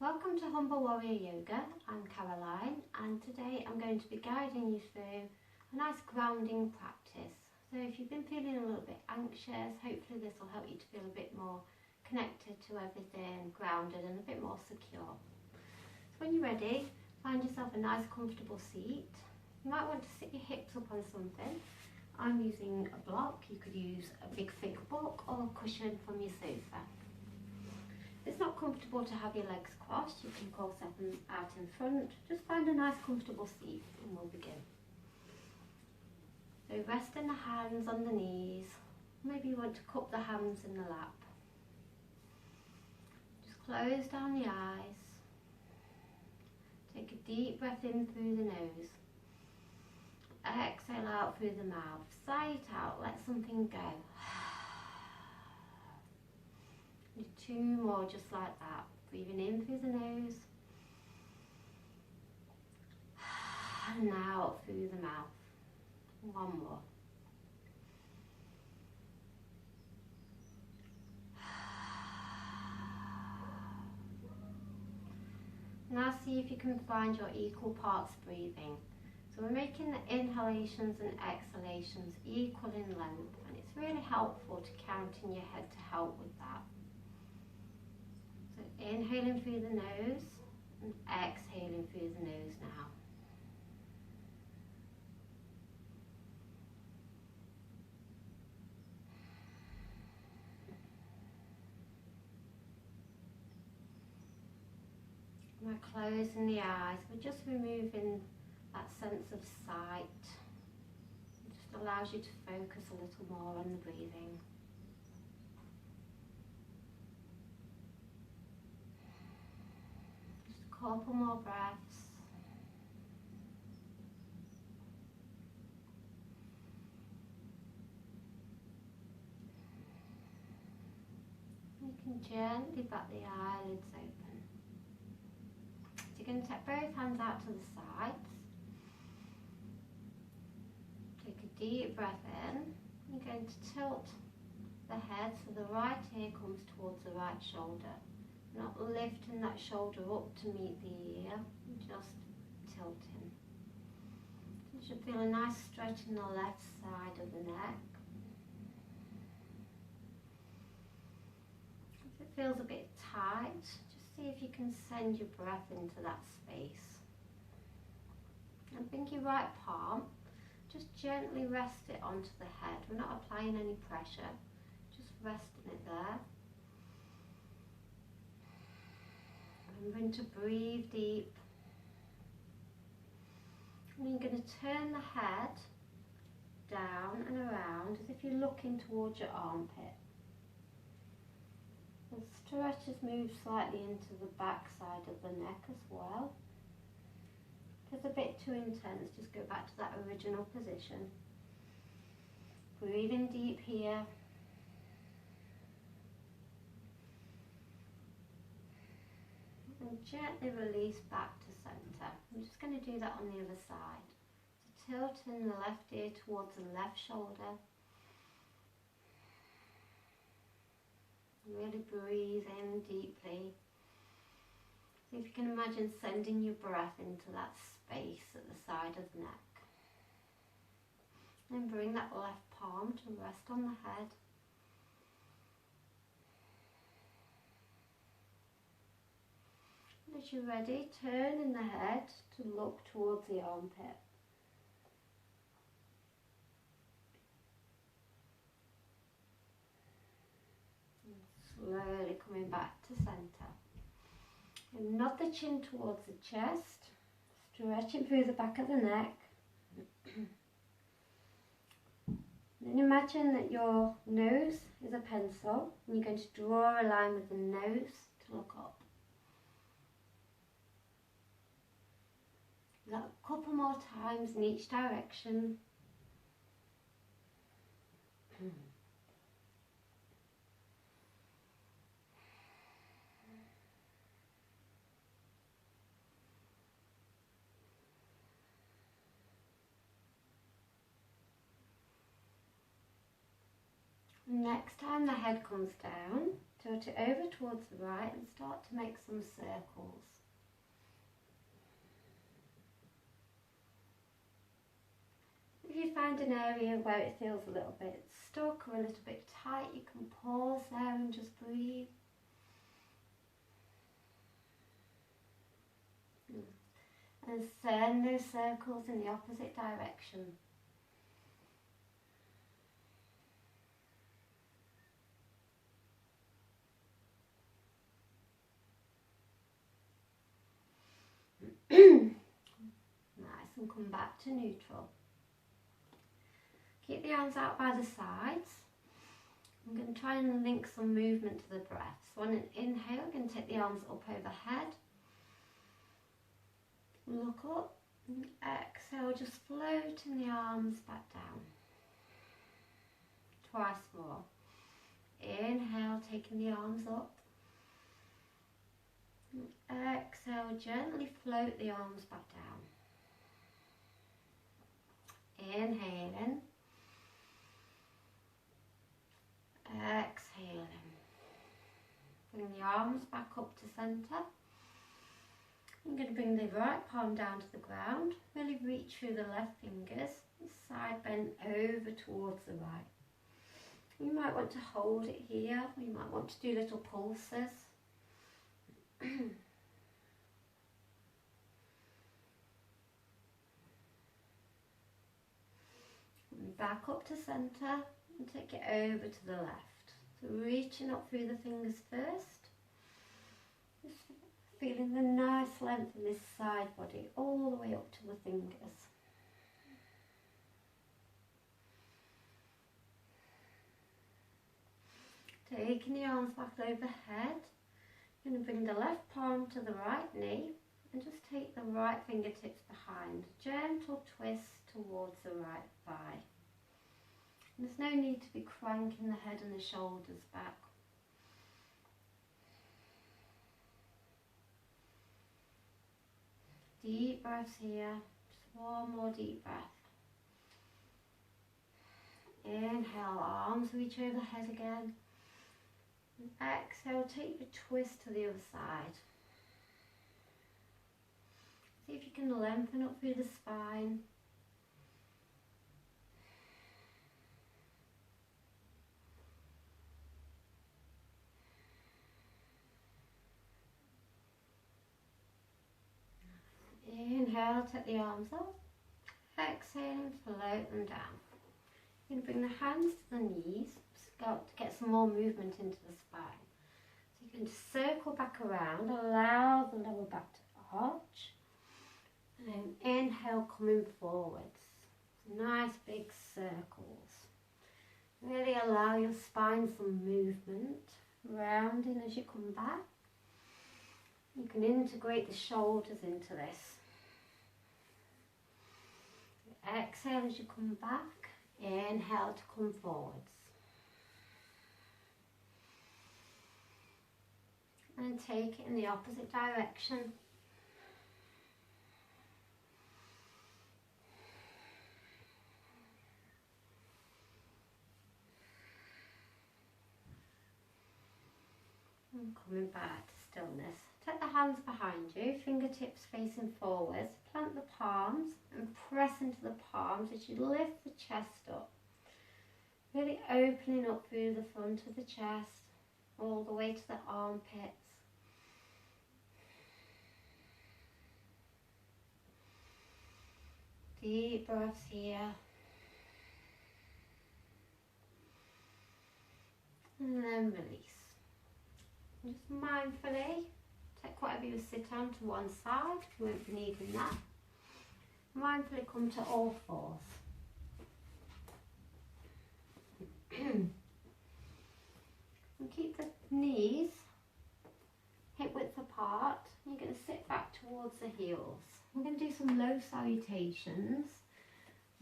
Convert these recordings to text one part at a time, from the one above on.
Welcome to Humble Warrior Yoga. I'm Caroline, and today I'm going to be guiding you through a nice grounding practice. So if you've been feeling a little bit anxious, hopefully this will help you to feel a bit more connected to everything, grounded and a bit more secure. So when you're ready, find yourself a nice comfortable seat. You might want to sit your hips up on something. I'm using a block. You could use a big thick book or a cushion from your sofa. If it's not comfortable to have your legs crossed, you can cross them out in front. Just find a nice comfortable seat and we'll begin. So resting the hands on the knees. Maybe you want to cup the hands in the lap. Just close down the eyes. Take a deep breath in through the nose. Exhale out through the mouth. Sigh it out, let something go. Do 2 more just like that. Breathing in through the nose. And out through the mouth. 1 more. Now see if you can find your equal parts breathing. So we're making the inhalations and exhalations equal in length, and it's really helpful to count in your head to help with that. So inhaling through the nose and exhaling through the nose now. We're closing the eyes, we're just removing that sense of sight. It just allows you to focus a little more on the breathing. Just a couple more breaths. You can gently bat the eyelids open. So you're going to take both hands out to the sides. Take a deep breath in. You're going to tilt the head so the right ear comes towards the right shoulder. Not lifting that shoulder up to meet the ear, just tilting. You should feel a nice stretch in the left side of the neck. If it feels a bit tight, just see if you can send your breath into that space. And bring your right palm, just gently rest it onto the head. We're not applying any pressure, just resting it there. Remembering to breathe deep. And you're going to turn the head down and around as if you're looking towards your armpit. The stretches move slightly into the back side of the neck as well. If it's a bit too intense, just go back to that original position. Breathing deep here. And gently release back to centre. I'm just going to do that on the other side. So tilting the left ear towards the left shoulder. Really breathe in deeply. See if you can imagine sending your breath into that space at the side of the neck. Then bring that left palm to rest on the head. And as you're ready, turning the head to look towards the armpit. Slowly coming back to centre. And nod the chin towards the chest, stretching through the back of the neck. Then imagine that your nose is a pencil and you're going to draw a line with the nose to look up. A couple more times in each direction. Next time the head comes down, tilt it over towards the right and start to make some circles. If you find an area where it feels a little bit stuck or a little bit tight, you can pause there and just breathe. And send those circles in the opposite direction. Nice, and come back to neutral. Keep the arms out by the sides. I'm going to try and link some movement to the breath. So on an inhale, I'm going to take the arms up overhead. Look up. And exhale, just floating the arms back down. Twice more. Inhale, taking the arms up. Exhale, gently float the arms back down. Inhaling. Exhaling. Bring the arms back up to centre. I'm going to bring the right palm down to the ground. Really reach through the left fingers. Side bend over towards the right. You might want to hold it here. Or you might want to do little pulses. Back up to centre and take it over to the left. So reaching up through the fingers first. Just feeling the nice length in this side body all the way up to the fingers. Taking the arms back overhead. I'm going to bring the left palm to the right knee and just take the right fingertips behind. Gentle twist towards the right thigh. And there's no need to be cranking the head and the shoulders back. Deep breaths here. Just one more deep breath. Inhale, arms reach overhead again. And exhale, take the twist to the other side. See if you can lengthen up through the spine. Inhale, take the arms up. Exhale, float them down. You're going to bring the hands to the knees. Start to get some more movement into the spine. So you can circle back around, allow the lower back to arch. And then inhale, coming forwards. Nice big circles. Really allow your spine some movement. Rounding as you come back. You can integrate the shoulders into this. Exhale as you come back. Inhale to come forwards. And take it in the opposite direction. And coming back to stillness. Take the hands behind you, fingertips facing forwards. Plant the palms and press into the palms as you lift the chest up. Really opening up through the front of the chest, all the way to the armpits. Deep breaths here. And then release. And just mindfully take whatever you sit on to one side. You won't be needing that. Mindfully come to all fours. And keep the knees hip width apart. You're going to sit back towards the heels. I'm going to do some low salutations.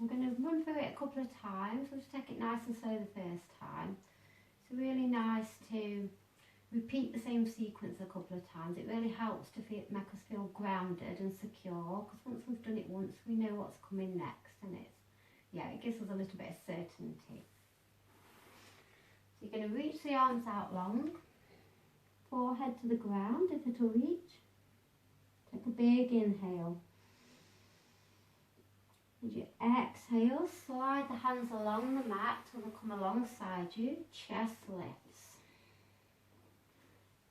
I'm going to run through it a couple of times. We'll just take it nice and slow the first time. It's really nice to repeat the same sequence a couple of times. It really helps to make us feel grounded and secure, because once we've done it once, we know what's coming next, and it gives us a little bit of certainty. You're going to reach the arms out long, forehead to the ground if it'll reach. Take a big inhale. As you exhale, slide the hands along the mat till they come alongside you, chest lifts.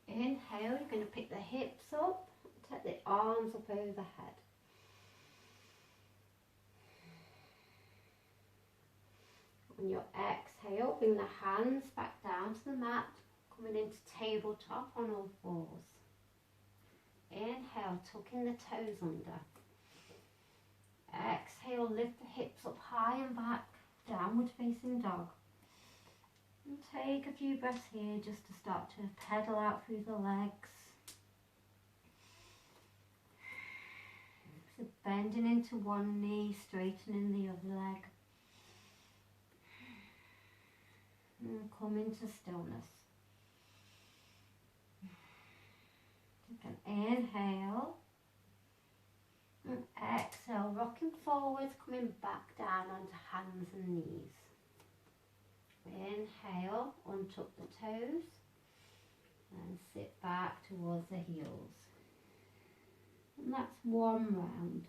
Inhale, you're going to pick the hips up, take the arms up overhead. On your exhale, bring the hands back down to the mat, coming into tabletop on all fours. Inhale, tucking the toes under. Exhale, lift the hips up high and back, downward facing dog. And take a few breaths here just to start to pedal out through the legs. So bending into one knee, straightening the other leg. And come into stillness. Take an inhale. And exhale, rocking forwards, coming back down onto hands and knees. Inhale, untuck the toes and sit back towards the heels. And that's one round.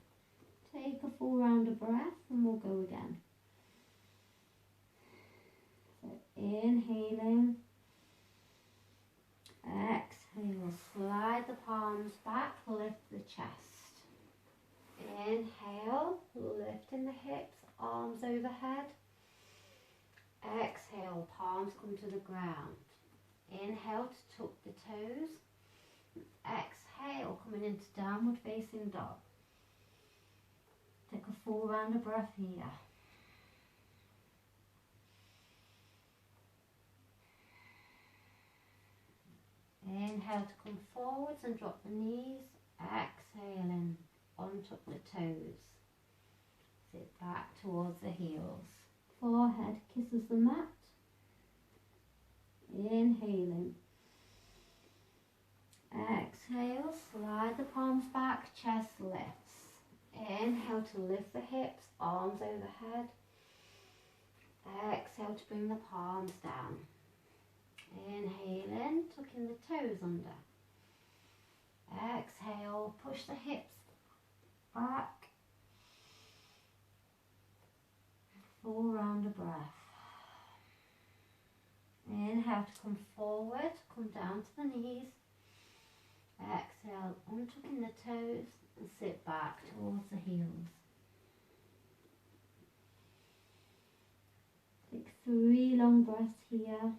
Take a full round of breath and we'll go again. So inhaling, exhale, slide the palms back, lift the chest. Inhale, lifting the hips, arms overhead. Exhale, palms come to the ground. Inhale to tuck the toes. Exhale, coming into downward facing dog. Take a full round of breath here. Inhale to come forwards and drop the knees. Exhaling, untuck the toes. Sit back towards the heels. Forehead kisses the mat. Inhaling. Exhale, slide the palms back, chest lifts. Inhale to lift the hips, arms overhead. Exhale to bring the palms down. Inhaling, tucking the toes under. Exhale, push the hips back. Full round of breath. Inhale to come forward, come down to the knees. Exhale, untucking the toes and sit back towards the heels. Take 3 long breaths here.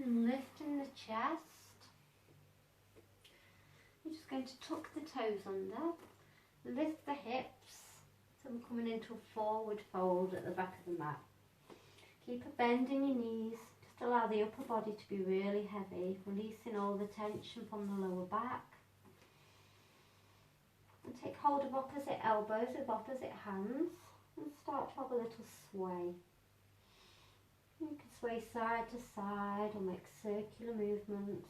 And lifting the chest. You're just going to tuck the toes under, lift the hips, so we're coming into a forward fold at the back of the mat. Keep a bend in your knees, just allow the upper body to be really heavy, releasing all the tension from the lower back. And take hold of opposite elbows with opposite hands and start to have a little sway. You can sway side to side or make circular movements.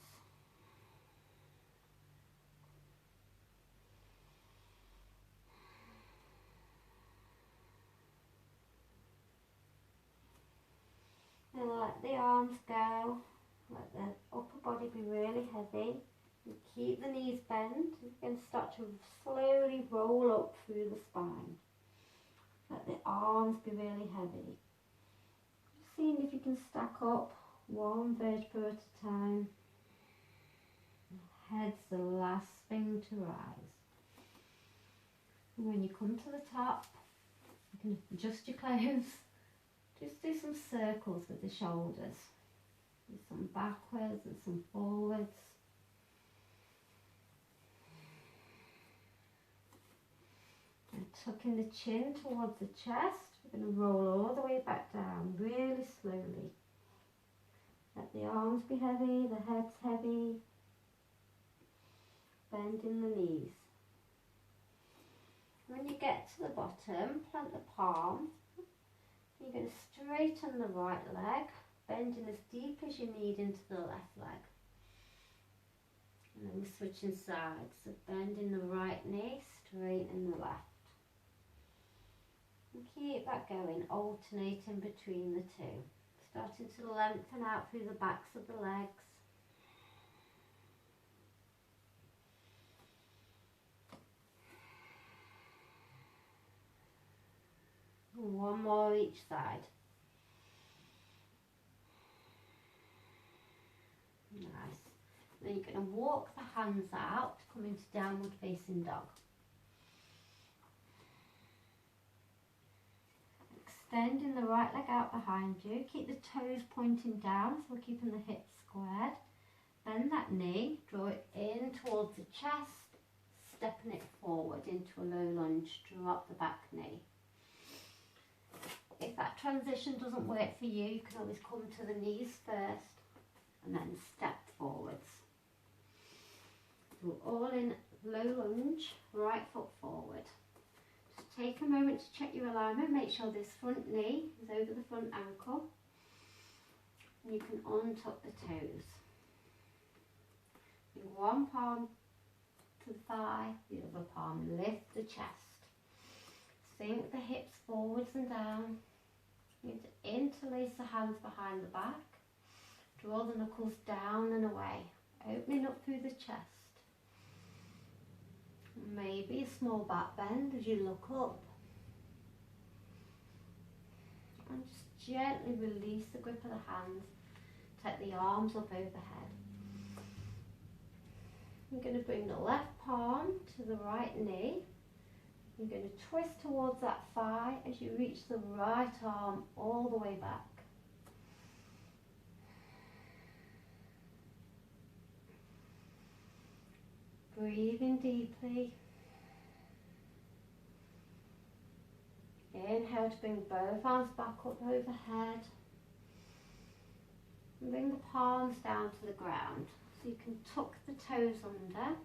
And let the arms go, let the upper body be really heavy. And keep the knees bent. You can start to slowly roll up through the spine. Let the arms be really heavy. Just seeing if you can stack up one vertebra at a time. Head's the last thing to rise. And when you come to the top, you can adjust your clothes. Just do some circles with the shoulders. Do some backwards and some forwards. And tucking the chin towards the chest. We're going to roll all the way back down, really slowly. Let the arms be heavy, the head's heavy. Bending the knees. When you get to the bottom, plant the palms. You're going to straighten the right leg, bending as deep as you need into the left leg. And then we're switching sides, so bending the right knee, straightening the left. And keep that going, alternating between the two. Starting to lengthen out through the backs of the legs. One more each side. Nice. Then you're going to walk the hands out to come into downward facing dog. Extending the right leg out behind you. Keep the toes pointing down, so we're keeping the hips squared. Bend that knee, draw it in towards the chest, stepping it forward into a low lunge. Drop the back knee. If that transition doesn't work for you, you can always come to the knees first and then step forwards. So all in low lunge, right foot forward. Just take a moment to check your alignment. Make sure this front knee is over the front ankle. And you can untuck the toes. Bring one palm to the thigh, the other palm. Lift the chest. Sink the hips forwards and down. You need to interlace the hands behind the back. Draw the knuckles down and away, opening up through the chest. Maybe a small back bend as you look up. And just gently release the grip of the hands. Take the arms up overhead. You're going to bring the left palm to the right knee. You're going to twist towards that thigh as you reach the right arm all the way back. Breathing deeply. Inhale to bring both arms back up overhead. And bring the palms down to the ground. So you can tuck the toes under.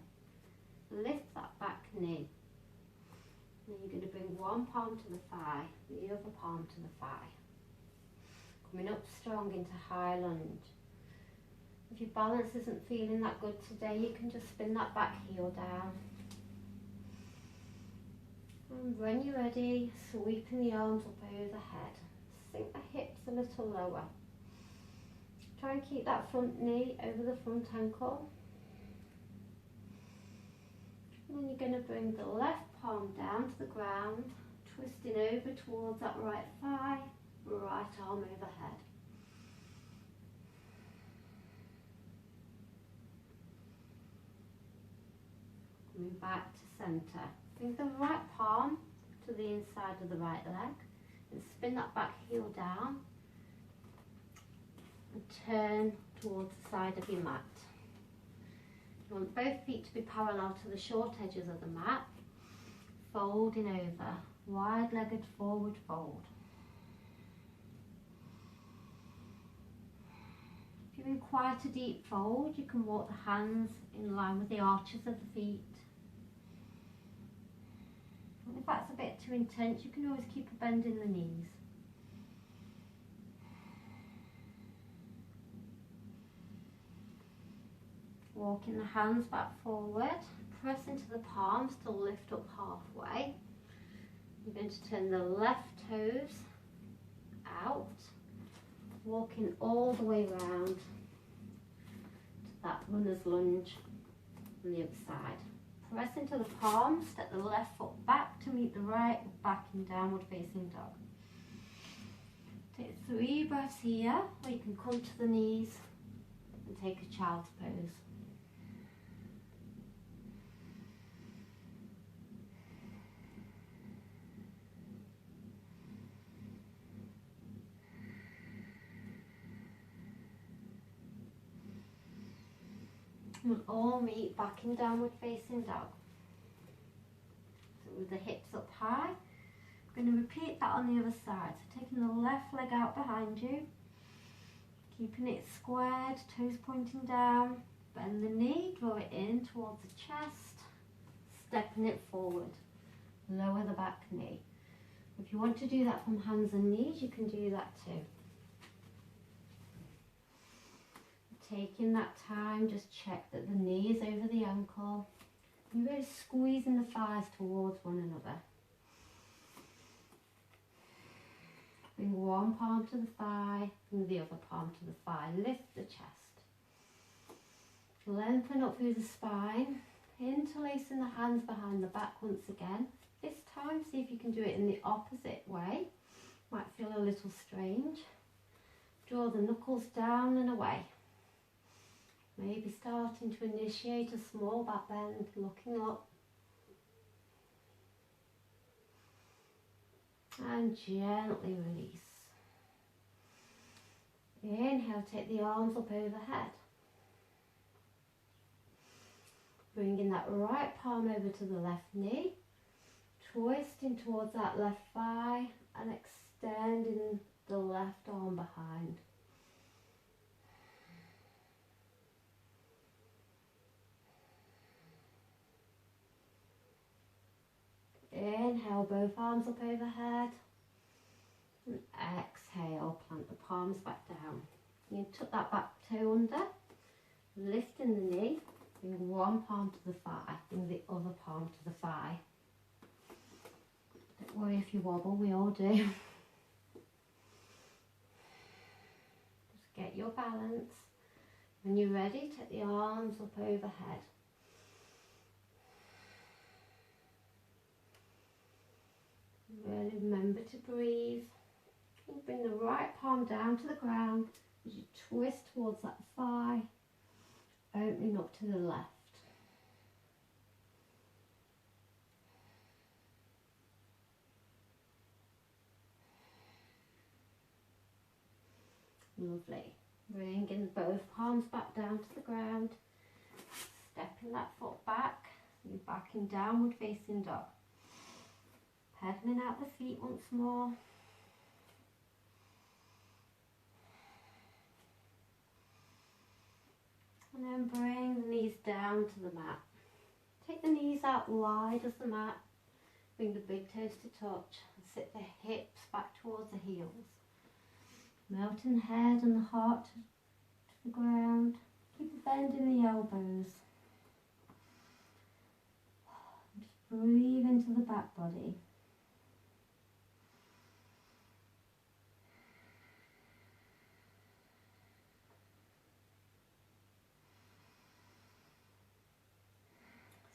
Lift that back knee. Then you're going to bring one palm to the thigh, the other palm to the thigh. Coming up strong into high lunge. If your balance isn't feeling that good today, you can just spin that back heel down. And when you're ready, sweeping the arms up overhead. Sink the hips a little lower. Try and keep that front knee over the front ankle. And then you're going to bring the left palm down to the ground, twisting over towards that right thigh, right arm overhead. Coming back to centre. Bring the right palm to the inside of the right leg and spin that back heel down and turn towards the side of your mat. You want both feet to be parallel to the short edges of the mat, folding over, wide-legged forward fold. If you're in quite a deep fold, you can walk the hands in line with the arches of the feet. And if that's a bit too intense, you can always keep a bend in the knees. Walking the hands back forward, press into the palms to lift up halfway. You're going to turn the left toes out, walking all the way round to that runner's lunge on the other side. Press into the palms, step the left foot back to meet the right, back in downward facing dog. Take 3 breaths here, or you can come to the knees and take a child's pose. We'll all meet back in downward facing dog. So with the hips up high, I'm going to repeat that on the other side. So taking the left leg out behind you, keeping it squared, toes pointing down, bend the knee, draw it in towards the chest, stepping it forward, lower the back knee. If you want to do that from hands and knees, you can do that too. Taking that time, just check that the knee is over the ankle. You're really squeezing the thighs towards one another. Bring one palm to the thigh, bring the other palm to the thigh. Lift the chest. Lengthen up through the spine. Interlacing the hands behind the back once again. This time, see if you can do it in the opposite way. Might feel a little strange. Draw the knuckles down and away. Maybe starting to initiate a small back bend, looking up. And gently release. Inhale, take the arms up overhead. Bringing that right palm over to the left knee. Twisting towards that left thigh and extending the left arm behind. Inhale, both arms up overhead. And exhale, plant the palms back down. You tuck that back toe under, lifting the knee, bring one palm to the thigh, bring the other palm to the thigh. Don't worry if you wobble, we all do. Just get your balance. When you're ready, take the arms up overhead. Really remember to breathe. And bring the right palm down to the ground as you twist towards that thigh, opening up to the left. Lovely. Bringing both palms back down to the ground. Stepping that foot back. You're back in downward facing dog. Pedaling out the feet once more. And then bring the knees down to the mat. Take the knees out wide as the mat. Bring the big toes to touch. And sit the hips back towards the heels. Melting the head and the heart to the ground. Keep a bend in the elbows. Just breathe into the back body.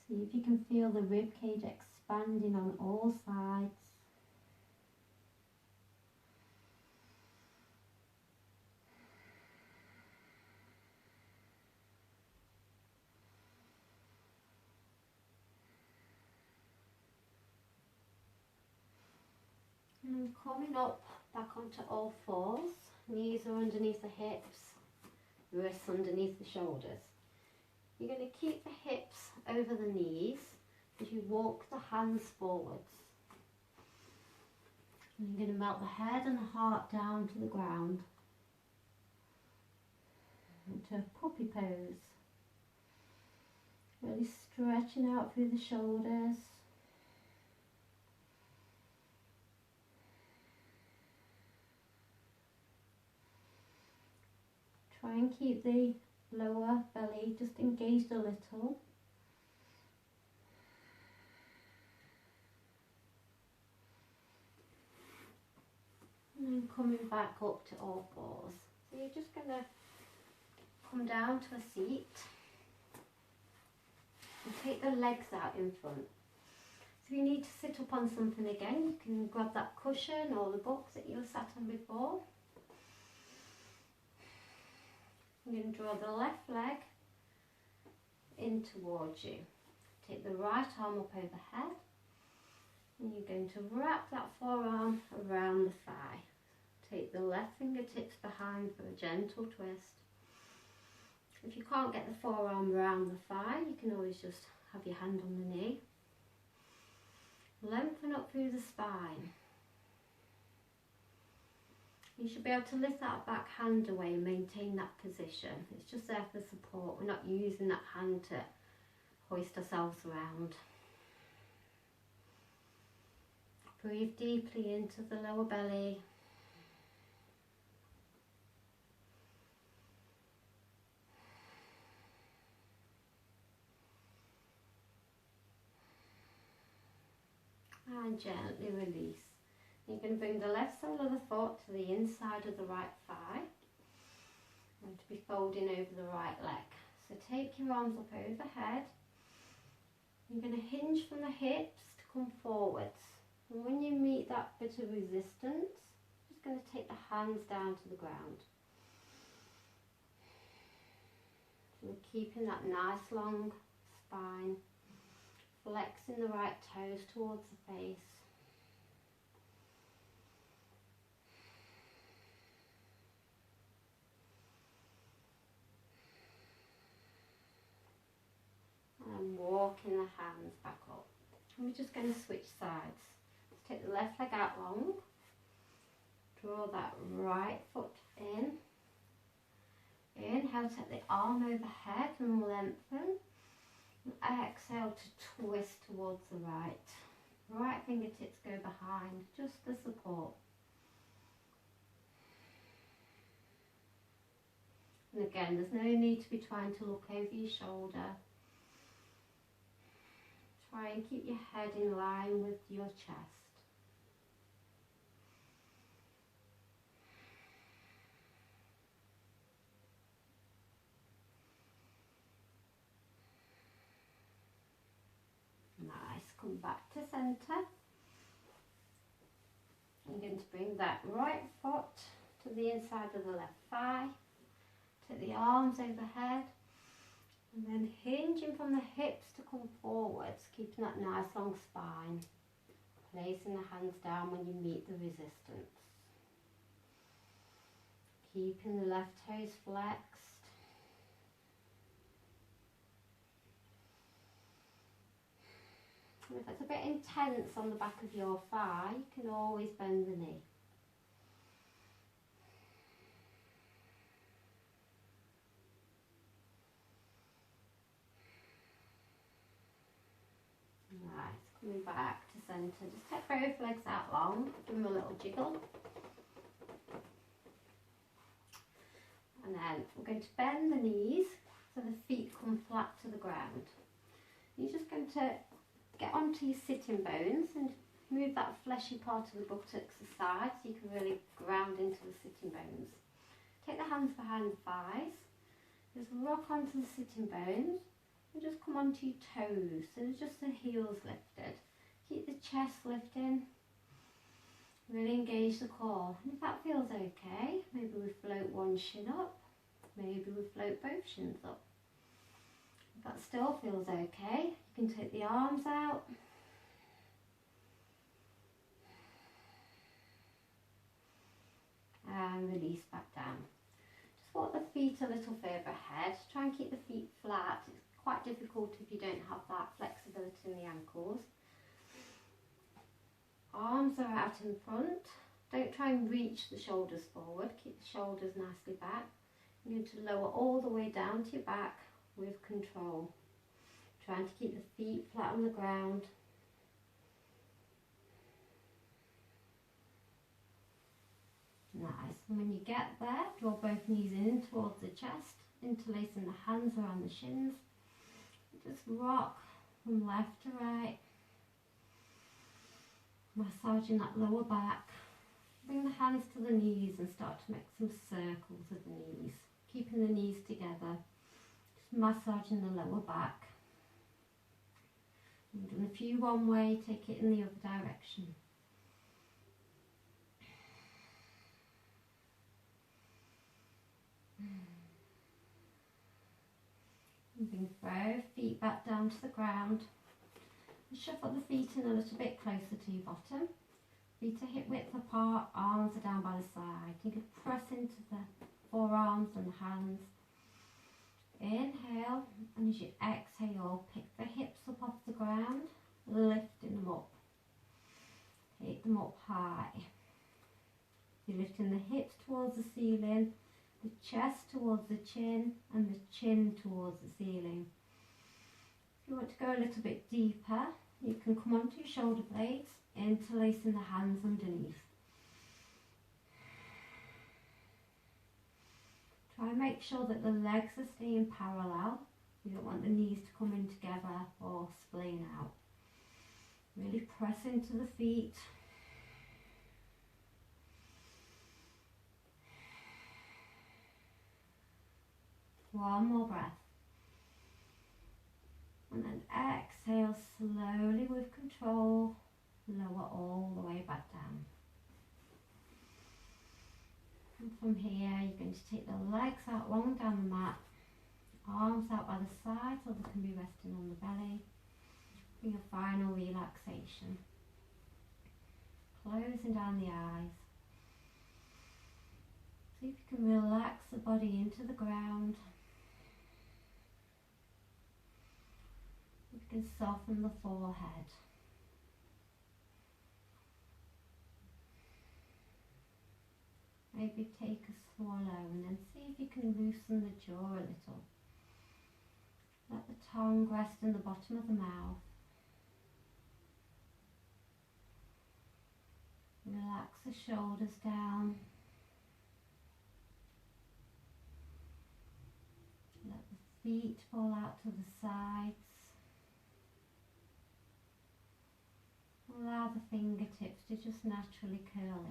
See if you can feel the rib cage expanding on all sides. And coming up back onto all fours. Knees are underneath the hips, wrists underneath the shoulders. You're going to keep the hips over the knees as you walk the hands forwards. And you're going to melt the head and the heart down to the ground. Into a puppy pose. Really stretching out through the shoulders. Try and keep the lower belly just engaged a little. And then coming back up to all fours. So you're just going to come down to a seat and take the legs out in front. So if you need to sit up on something again, you can grab that cushion or the box that you were sat on before. You're going to draw the left leg in towards you. Take the right arm up overhead and you're going to wrap that forearm around the thigh. Take the left fingertips behind for a gentle twist. If you can't get the forearm around the thigh, you can always just have your hand on the knee. Lengthen up through the spine. You should be able to lift that back hand away and maintain that position. It's just there for support. We're not using that hand to hoist ourselves around. Breathe deeply into the lower belly. and gently release. You're going to bring the left sole of the foot to the inside of the right thigh. You're going to be folding over the right leg. So take your arms up overhead. You're going to hinge from the hips to come forwards. And when you meet that bit of resistance, just going to take the hands down to the ground. So we're keeping that nice long spine, flexing the right toes towards the face. And walking the hands back up. And we're just going to switch sides. Let's take the left leg out long. Draw that right foot in. Inhale, take the arm overhead and lengthen. And exhale to twist towards the right. Right fingertips go behind, just the support. And again, there's no need to be trying to look over your shoulder. Try and keep your head in line with your chest. Nice, come back to centre. You're going to bring that right foot to the inside of the left thigh. Take the arms overhead. And then hinging from the hips to come forwards, keeping that nice long spine. Placing the hands down when you meet the resistance. Keeping the left toes flexed. And if it's a bit intense on the back of your thigh, you can always bend the knee. Right, coming back to centre. Just take both legs out long, give them a little jiggle. And then we're going to bend the knees so the feet come flat to the ground. You're just going to get onto your sitting bones and move that fleshy part of the buttocks aside so you can really ground into the sitting bones. Take the hands behind the thighs. Just rock onto the sitting bones. And just come onto your toes, so just the heels lifted. Keep the chest lifting. Really engage the core. And if that feels okay, maybe we float one shin up. Maybe we float both shins up. If that still feels okay, you can take the arms out. And release back down. Just walk the feet a little further ahead. Try and keep the feet flat. It's quite difficult if you don't have that flexibility in the ankles. Arms are out in front. Don't try and reach the shoulders forward. Keep the shoulders nicely back. You're going to lower all the way down to your back with control. Trying to keep the feet flat on the ground. Nice. And when you get there, draw both knees in towards the chest, interlacing the hands around the shins. Just rock from left to right, massaging that lower back. Bring the hands to the knees and start to make some circles with the knees, keeping the knees together, just massaging the lower back. We've done a few one way, take it in the other direction. Bring both feet back down to the ground. And shuffle the feet in a little bit closer to your bottom. Feet are hip width apart, arms are down by the side. You can press into the forearms and the hands. Inhale, and as you exhale, pick the hips up off the ground, lifting them up. Take them up high. You're lifting the hips towards the ceiling, the chest towards the chin, and the chin towards the ceiling. If you want to go a little bit deeper, you can come onto your shoulder blades, interlacing the hands underneath. Try and make sure that the legs are staying parallel. You don't want the knees to come in together or splaying out. Really press into the feet. One more breath. And then exhale slowly with control. Lower all the way back down. And from here, you're going to take the legs out long down the mat. Arms out by the side so they can be resting on the belly. Bring a final relaxation. Closing down the eyes. See if you can relax the body into the ground. You can soften the forehead. Maybe take a swallow and then see if you can loosen the jaw a little. Let the tongue rest in the bottom of the mouth. Relax the shoulders down. Let the feet fall out to the sides. Allow the fingertips to just naturally curl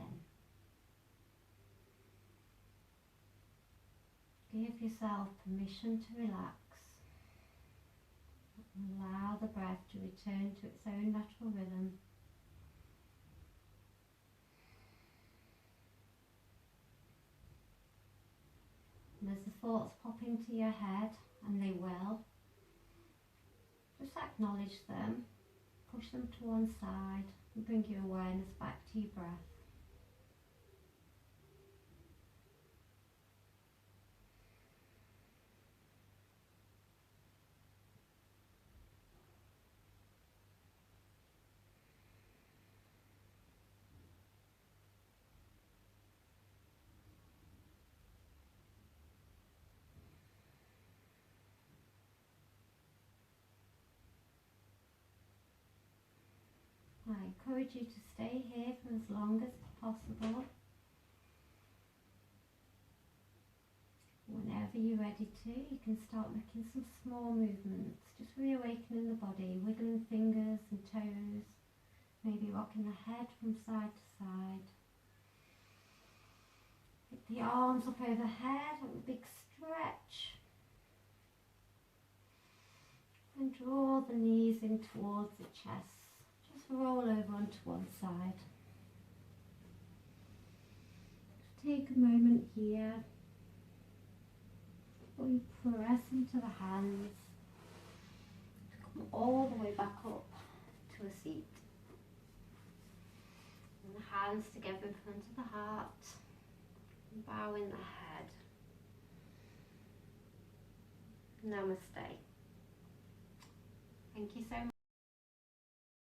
in. Give yourself permission to relax. Allow the breath to return to its own natural rhythm. And as the thoughts pop into your head, and they will, just acknowledge them, push them to one side, and bring your awareness back to your breath. I encourage you to stay here for as long as possible. Whenever you're ready to, you can start making some small movements, just reawakening the body, wiggling fingers and toes, maybe rocking the head from side to side. Pick the arms up overhead, have a big stretch. And draw the knees in towards the chest. Just roll over onto one side. Just take a moment here before you press into the hands. Come all the way back up to a seat. And the hands together in front of the heart. And bowing the head. Namaste. Thank you so much.